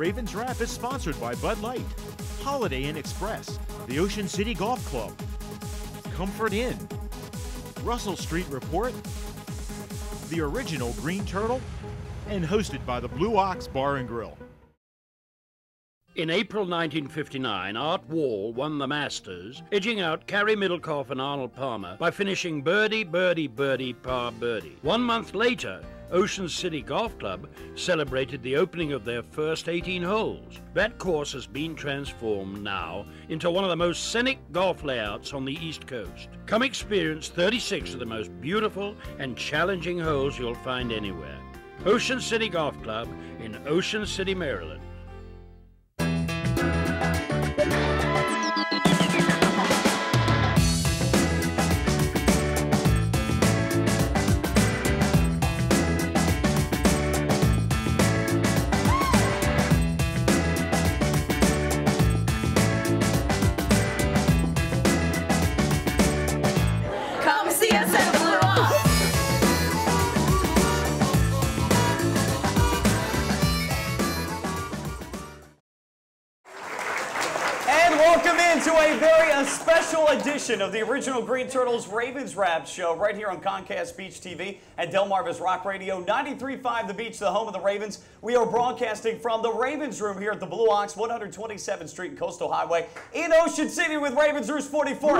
Ravens Wrap is sponsored by Bud Light, Holiday Inn Express, the Ocean City Golf Club, Comfort Inn, Russell Street Report, the original Green Turtle, and hosted by the Blue Ox Bar and Grill. In April 1959, Art Wall won the Masters, edging out Carey Middlecoff and Arnold Palmer by finishing birdie, birdie, birdie, par birdie. 1 month later, Ocean City Golf Club celebrated the opening of their first 18 holes. That course has been transformed now into one of the most scenic golf layouts on the East Coast. Come experience 36 of the most beautiful and challenging holes you'll find anywhere. Ocean City Golf Club in Ocean City, Maryland. A special edition of the original Green Turtles Ravens Wrap show right here on Comcast Beach TV and Delmarva's Rock Radio 93.5 The Beach, the home of the Ravens. We are broadcasting from the Ravens Room here at the Blue Ox, 127th Street and Coastal Highway in Ocean City with Ravens Roost 44.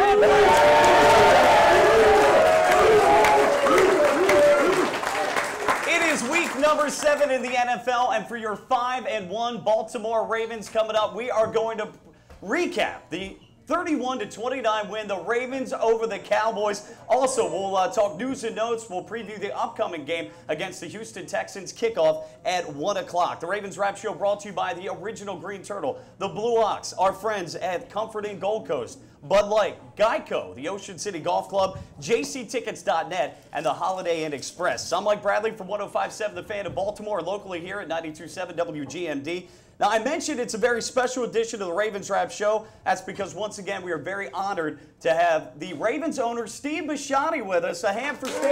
It is week number 7 in the NFL, and for your 5-1 Baltimore Ravens coming up, we are going to recap the 31-29 win, the Ravens over the Cowboys. Also, we'll talk news and notes. We'll preview the upcoming game against the Houston Texans kickoff at 1 o'clock. The Ravens Wrap Show brought to you by the original Green Turtle, the Blue Ox, our friends at Comfort Inn Gold Coast, Bud Light, Geico, the Ocean City Golf Club, jctickets.net, and the Holiday Inn Express. I'm Mike Bradley from 105.7 The Fan of Baltimore, locally here at 92.7 WGMD. Now, I mentioned it's a very special edition of the Ravens Wrap Show. That's because, once again, we are very honored to have the Ravens owner, Steve Bisciotti, with us. A hand for Steve.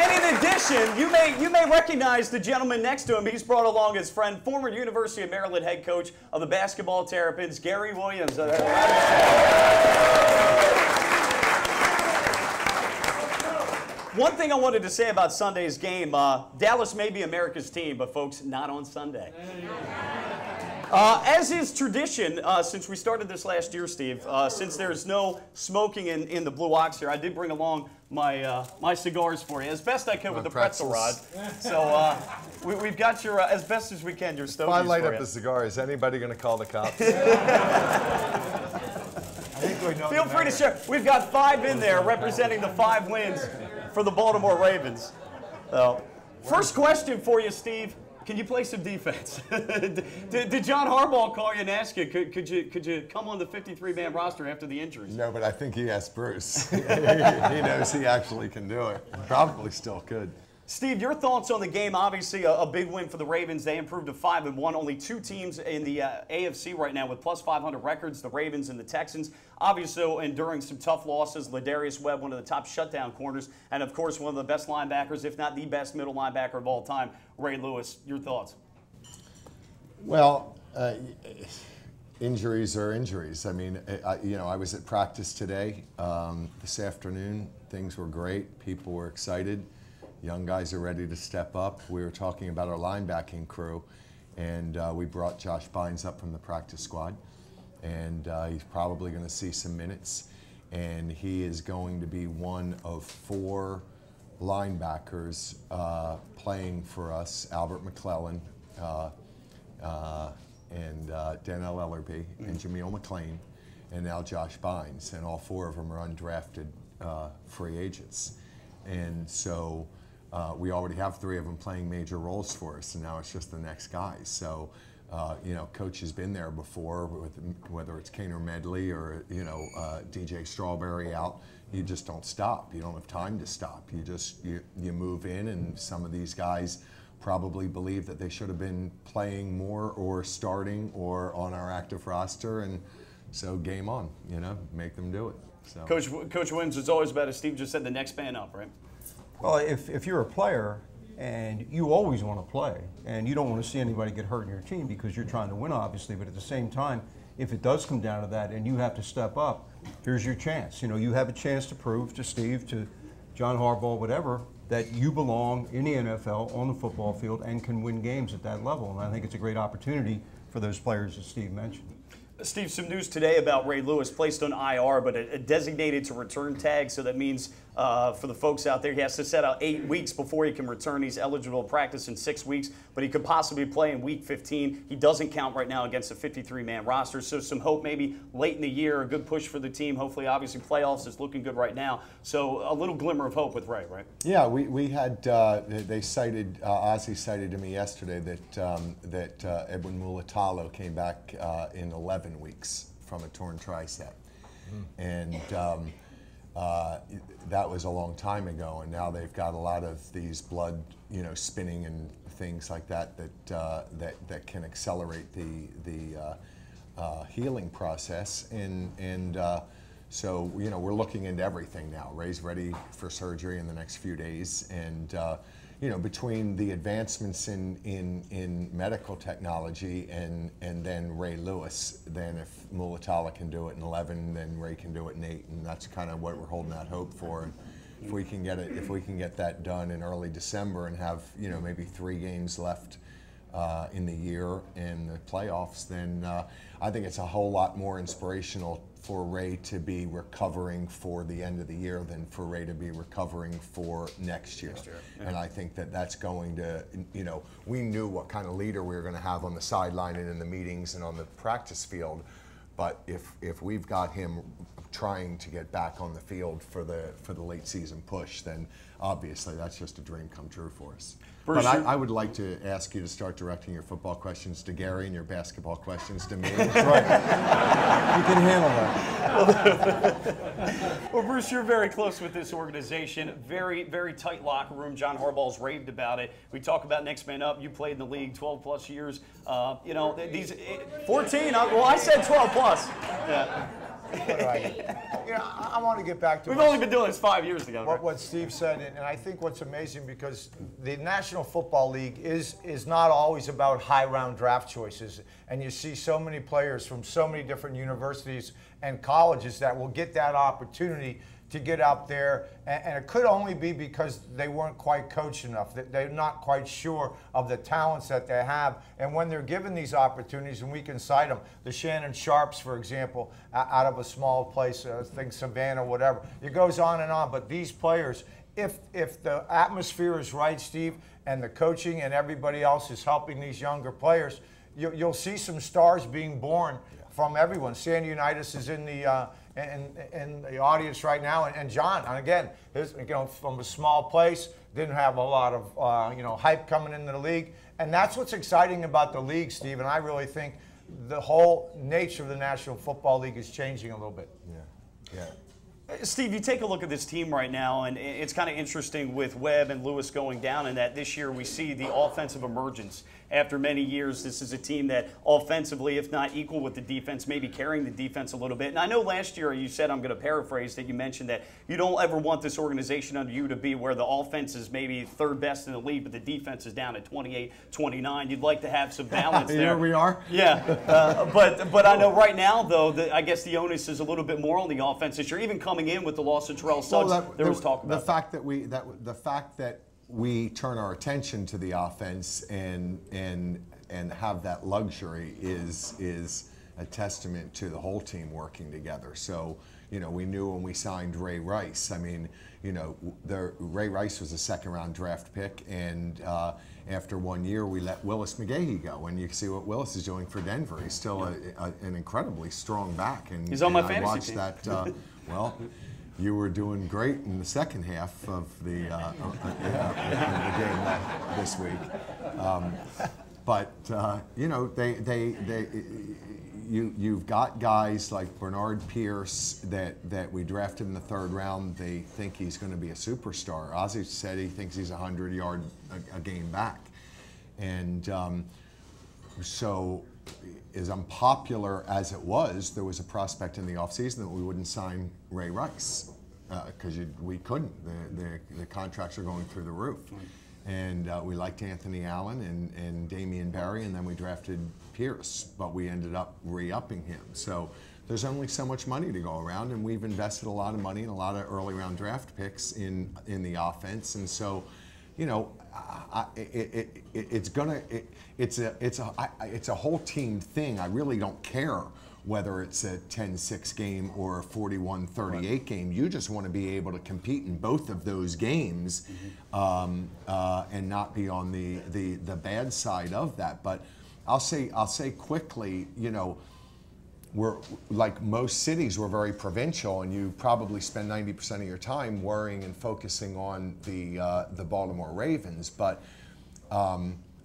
And in addition, you may recognize the gentleman next to him. He's brought along his friend, former University of Maryland head coach of the basketball Terrapins, Gary Williams. One thing I wanted to say about Sunday's game, Dallas may be America's team, but folks, not on Sunday. As is tradition, since we started this last year, Steve, since there's no smoking in the Blue Ox here, I did bring along my cigars for you, as best I could with the pretzel rod. So we've got your, as best as we can, your stogies. If I light up the cigar, is anybody going to call the cops? Feel free to share. We've got 5 in there representing the 5 wins for the Baltimore Ravens. First question for you, Steve. Can you play some defense? Did John Harbaugh call you and ask you, could you come on the 53-man roster after the injuries? No, but I think he asked Bruce. He knows he actually can do it. Probably still could. Steve, your thoughts on the game? Obviously, a big win for the Ravens. They improved to 5-1. Only 2 teams in the AFC right now with plus 500 records, the Ravens and the Texans. Obviously, enduring some tough losses. Ladarius Webb, one of the top shutdown corners, and, of course, one of the best linebackers, if not the best middle linebacker of all time, Ray Lewis. Your thoughts? Well, injuries are injuries. I mean, I was at practice today. This afternoon, things were great. People were excited. Young guys are ready to step up. We were talking about our linebacking crew, and we brought Josh Bynes up from the practice squad, and he's probably going to see some minutes, and he is going to be one of 4 linebackers playing for us, Albert McClellan and Dannell Ellerby and Jameel McLean, and now Josh Bynes, and all 4 of them are undrafted free agents. And so we already have 3 of them playing major roles for us, and now it's just the next guys. So, Coach has been there before, whether it's Kaner Medley or, DJ Strawberry out. You just don't stop. You don't have time to stop. You move in, and some of these guys probably believe that they should have been playing more or starting or on our active roster, and so game on, make them do it. So. Coach Williams is always about, as Steve just said, the next man up, right? Well, if you're a player and you always want to play and you don't want to see anybody get hurt in your team because you're trying to win, obviously, but at the same time, if it does come down to that and you have to step up, here's your chance. You know, you have a chance to prove to Steve, to John Harbaugh, whatever, that you belong in the NFL on the football field and can win games at that level. And I think it's a great opportunity for those players that Steve mentioned. Steve, some news today about Ray Lewis, placed on IR, but a designated to return tag. So that means for the folks out there, he has to set out 8 weeks before he can return. He's eligible to practice in 6 weeks, but he could possibly play in week 15. He doesn't count right now against a 53-man roster. So some hope maybe late in the year, a good push for the team. Hopefully, obviously, playoffs is looking good right now. So a little glimmer of hope with Ray, right? Yeah, we had, they cited, Ozzie cited to me yesterday that Edwin Mulatalo came back in 11 weeks from a torn tricep. And that was a long time ago, and now they've got a lot of these blood, you know, spinning and things like that that can accelerate the healing process. And so, you know, we're looking into everything now. Ray's ready for surgery in the next few days, and you know, between the advancements in medical technology and then Ray Lewis, then if Mulatalo can do it in 11, then Ray can do it in 8, and that's kind of what we're holding out hope for. And if we can get that done in early December and have, you know, maybe 3 games left in the year in the playoffs, then I think it's a whole lot more inspirational for Ray to be recovering for the end of the year than for Ray to be recovering for next year. Yeah. And I think that that's going to, you know, we knew what kind of leader we were going to have on the sideline and in the meetings and on the practice field, but if we've got him trying to get back on the field for the late season push, then obviously that's just a dream come true for us. But I would like to ask you to start directing your football questions to Gary and your basketball questions to me. That's right. You can handle that. Well, Bruce, you're very close with this organization. Very, very tight locker room. John Harbaugh's raved about it. We talk about next man up. You played in the league 12 plus years. You know, these 14. Well, I said 12 plus. Yeah. You know, I want to get back to. We've only been doing this 5 years together. What Steve said, and I think what's amazing, because the National Football League is not always about high round draft choices, and you see so many players from so many different universities and colleges that will get that opportunity to get out there, and it could only be because they weren't quite coached enough, that they're not quite sure of the talents that they have. And when they're given these opportunities, and we can cite them, the Shannon Sharps, for example, out of a small place, I think Savannah, whatever, it goes on and on. But these players, if the atmosphere is right, Steve, and the coaching and everybody else is helping these younger players, you'll see some stars being born from everyone. Sandy Unitas is in the audience right now, and John, and again, from a small place, didn't have a lot of hype coming into the league, and that's what's exciting about the league, Steve. And I really think the whole nature of the National Football League is changing a little bit. Yeah. Steve, you take a look at this team right now, and it's kind of interesting with Webb and Lewis going down, and that this year we see the offensive emergence. After many years, this is a team that offensively, if not equal with the defense, maybe carrying the defense a little bit. And I know last year you said, I'm going to paraphrase, that you mentioned that you don't ever want this organization under you to be where the offense is maybe third best in the league, but the defense is down at 28, 29. You'd like to have some balance there. Here we are. Yeah. But I know right now, though, that I guess the onus is a little bit more on the offense this year. Even coming in with the loss of Terrell Suggs, there was talk about the fact that we turn our attention to the offense and have that luxury is a testament to the whole team working together. So, you know, we knew when we signed Ray Rice. I mean, you know, Ray Rice was a second-round draft pick, and after 1 year, we let Willis McGahee go, and you can see what Willis is doing for Denver. He's still an incredly strong back, and he's on my fantasy I watched team. That. Well. You were doing great in the second half of the game this week, but you know you've got guys like Bernard Pierce that we drafted in the 3rd round. They think he's going to be a superstar. Ozzie said he thinks he's 100-yard a game back, and so as unpopular as it was, there was a prospect in the offseason that we wouldn't sign Ray Rice. because we couldn't. The contracts are going through the roof. And we liked Anthony Allen and Damian Barry, and then we drafted Pierce, but we ended up re-upping him. So there's only so much money to go around, and we've invested a lot of money and a lot of early round draft picks in the offense. And so, you know, it's a whole team thing. I really don't care whether it's a 10-6 game or a 41-38 game. You just want to be able to compete in both of those games, and not be on the bad side of that. But I'll say quickly, you know, we're like most cities, we're very provincial, and you probably spend 90% of your time worrying and focusing on the Baltimore Ravens. But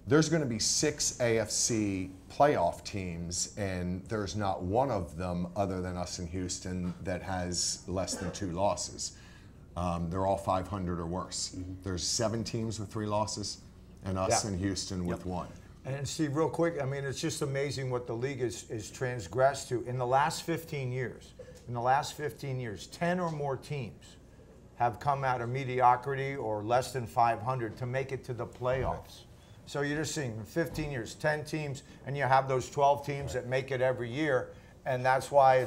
there's going to be 6 AFC playoff teams, and there's not one of them other than us in Houston that has less than 2 losses. They're all 500 or worse. There's 7 teams with 3 losses, and us in Houston with 1. And Steve, real quick, I mean, it's just amazing what the league is transgressed to. In the last 15 years, 10 or more teams have come out of mediocrity or less than 500 to make it to the playoffs. So you're just seeing in 15 years, 10 teams, and you have those 12 teams that make it every year. And that's why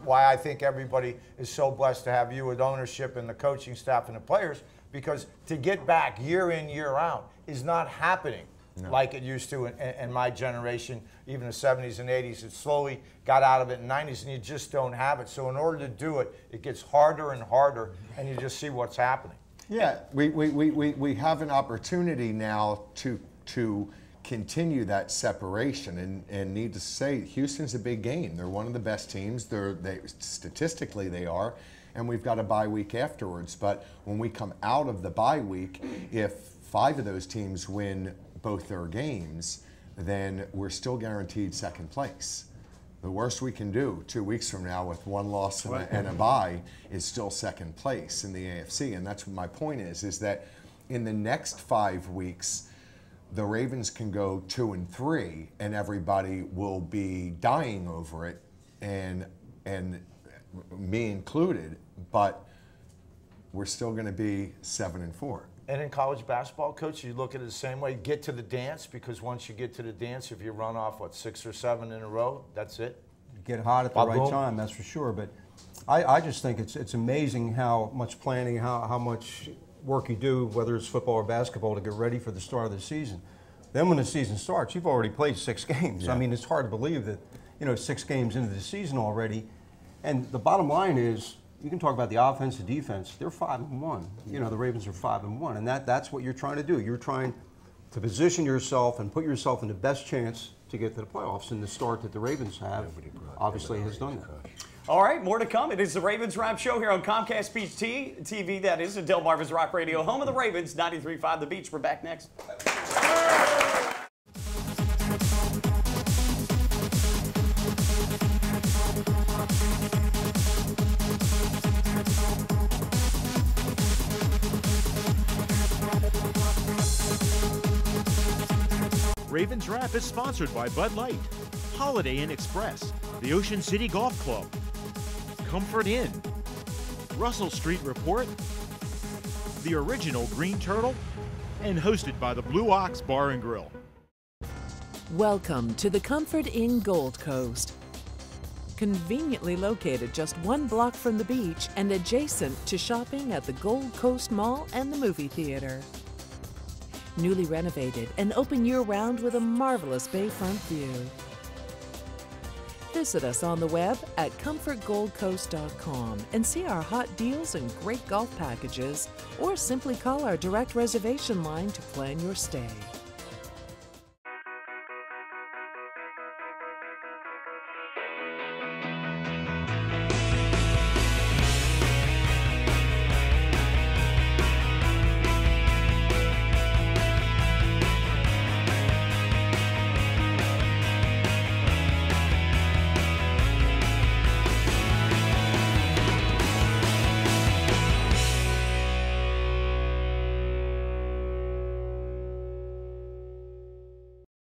I think everybody is so blessed to have you with ownership and the coaching staff and the players, because to get back year in, year out is not happening like it used to in my generation, even the 70s and 80s. It slowly got out of it in the 90s, and you just don't have it. So in order to do it, it gets harder and harder, and you just see what's happening. Yeah, we have an opportunity now to continue that separation, and need to say Houston's a big game. They're one of the best teams. Statistically they are, and we've got a bye week afterwards. But when we come out of the bye week, if 5 of those teams win both their games, then we're still guaranteed second place. The worst we can do 2 weeks from now with 1 loss and a bye is still second place in the AFC. And that's what my point is that in the next 5 weeks, the Ravens can go 2-3, and everybody will be dying over it, and me included. But we're still going to be 7-4. And in college basketball, Coach, you look at it the same way. Get to the dance, because once you get to the dance, if you run off 6 or 7 in a row, that's it. Get hot at the right time, that's for sure. But I just think it's amazing how much planning, how much work you do, whether it's football or basketball, to get ready for the start of the season. Then when the season starts, you've already played 6 games. I mean, it's hard to believe that, you know, 6 games into the season already. And the bottom line is, you can talk about the offense, the defense. They're 5-1. You know, the Ravens are 5-1, and that's what you're trying to do. You're trying to position yourself and put yourself in the best chance to get to the playoffs. And the start that the Ravens have obviously has done that. All right, more to come. It is the Ravens Wrap Show here on Comcast Beach TV. That is at Delmarva's Rock Radio, home of the Ravens, 93.5 The Beach. We're back next. Ravens Wrap is sponsored by Bud Light, Holiday Inn Express, the Ocean City Golf Club, Comfort Inn, Russell Street Report, the original Green Turtle, and hosted by the Blue Ox Bar and Grill. Welcome to the Comfort Inn Gold Coast. Conveniently located just 1 block from the beach and adjacent to shopping at the Gold Coast Mall and the movie theater. Newly renovated and open year-round with a marvelous bayfront view. Visit us on the web at comfortgoldcoast.com and see our hot deals and great golf packages, or simply call our direct reservation line to plan your stay.